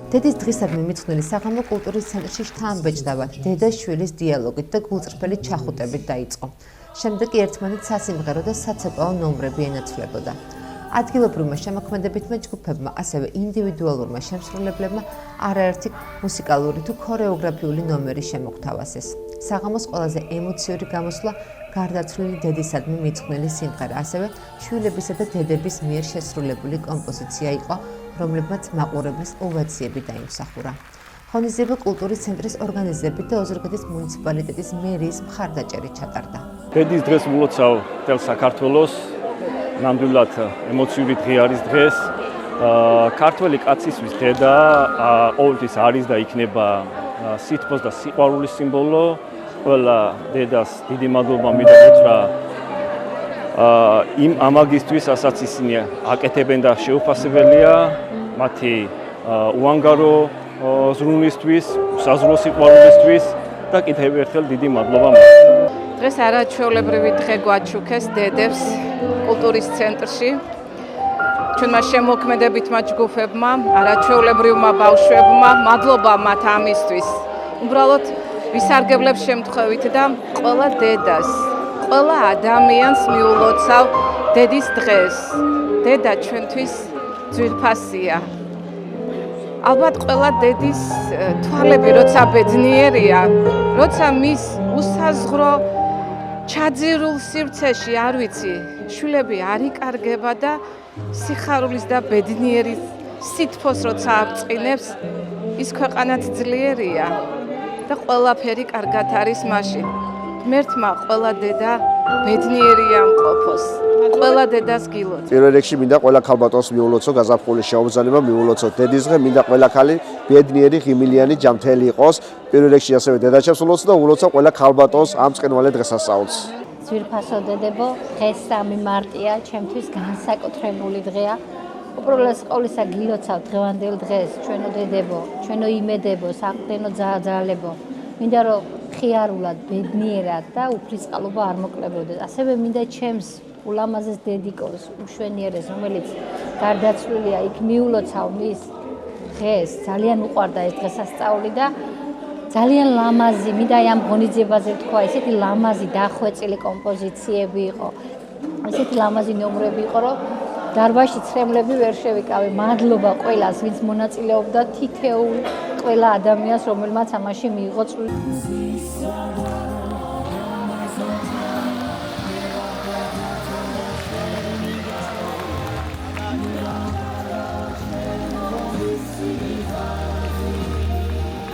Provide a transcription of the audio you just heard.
დედის დღისადმი მიძღვნილი საღამო კულტურის ცენტრში შთამბეჭდავა დედა-შვილის დიალოგით და გულწრფელი ჩახუტებით დაიწყო. შემდეგ კი ერთმანეთს სასიმღერო და საცეკვაო ნომრები ენაცვლებოდა. ადგილობრივმა შემოქმედებითმა ჯგუფებმა, ასევე ინდივიდუალურმა შემსრულებლებმა არაერთი მუსიკალური თუ ქორეოგრაფიული ნომერი შემოგთავაზეს. საღამოს ყველაზე ემოციური გამოსვლა გარდაცვლილი დედისადმი მიძღვნილი სიმღერა, ასევე შვილებისა და დედების მიერ შესრულებული კომპოზიცია იყო, რომლებმაც მაყურებლის ოვაციები დაიმსახურა. ღონისძიება კულტურის ცენტრის ორგანიზებით და ოზურგეთის მუნიციპალიტეტის მერიის მხარდაჭერით ჩატარდა. დედის დღეს ვლოცავ მთელ საქართველოს. ნამდვილად ემოციური დღე არის დღეს. ქართველი კაცისთვის დედა ყოველთვის არის და იქნება სითბოს და სიყვარულის სიმბოლო. ყველა დედას დიდი მადლობა მინდა გითხრა იმ ამაგისთვის, რასაც ისინი აკეთებენ და შეუფასებელია მათი უანგარო ზრუნვისთვის, საზღვრო სიყვარულისთვის და კიდევ ერთხელ დიდი მადლობა მათ. დღეს არაჩვეულებრივი დღე გვაჩუქეს დედებს კულტურის ცენტრში. ჩვენმა შემოქმედებითმა ჯგუფებმა, არაჩვეულებრივმა ბავშვებმა, მადლობა მათ ამისთვის. უბრალოდ ვისარგებლებ შემთხვევით და ყველა დედას, ყველა ადამიანს მიულოცავ დედის დღეს. დედა ჩვენთვის ძვირფასია. ალბათ ყველა დედის თვალები როცა ბედნიერია, როცა მის უსაზღრო ჩაძირულ სივრცეში არ ვიცი, შვილები არ იკარგება და სიხარულის და ბედნიერის სითბოს როცა აბწყინებს, ის ქვეყანაც ძლიერია და ყველაფერი კარგად არის მაშინ. ღმერთმა ყველა დედა ბედნიერია მყოფოს. ყველა დედას გილოცავ. პირველ რიგში მინდა ყველა ქალბატონს მიულოცო გაზაფხულის შეუმზადება, მიულოცო დედის დღე, მინდა ყველა ქალი ბედნიერი, ღიმილიანი, ჯანმრთელი იყოს. პირველ რიგში ასევე დედაჩემს ულოცო და ულოცო ყველა ქალბატონს ამ წყენვალე დღესასწაულს. ძვირფასო დედებო, დღეს 3 მარტია, ჩემთვის განსაკუთრებული დღეა. უპირველეს ყოვლისა გილოცავ დღევანდელ დღეს, ჩვენო დედებო, ჩვენო იმედებო, საყრდენო ძალებო. მინდა რომ ხიარულად, ბედნიერად და უფლისწყალობა არ მოკლებოდეს. ასევე მინდა ჩემს ულამაზეს დედიკოს, უშვენიერეს, რომელიც გარდაცვლილია, იქ მიულოცავ მის დღეს. ძალიან უყვარდა ეს დღესასწაული და ძალიან ლამაზი, მინდა ამ ღონისძიებაზე თქვა, ესეთი ლამაზი დახვეწილი კომპოზიციები იყო. ესეთი ლამაზი ნომრები იყო, რომ დარბაზში ცრემლები ვერ შევიკავე. მადლობა ყველას, ვინც მონაწილეობდა, თითოეულ ყველა ადამიანს, რომელმაც ამაში მიიღო წვლილი.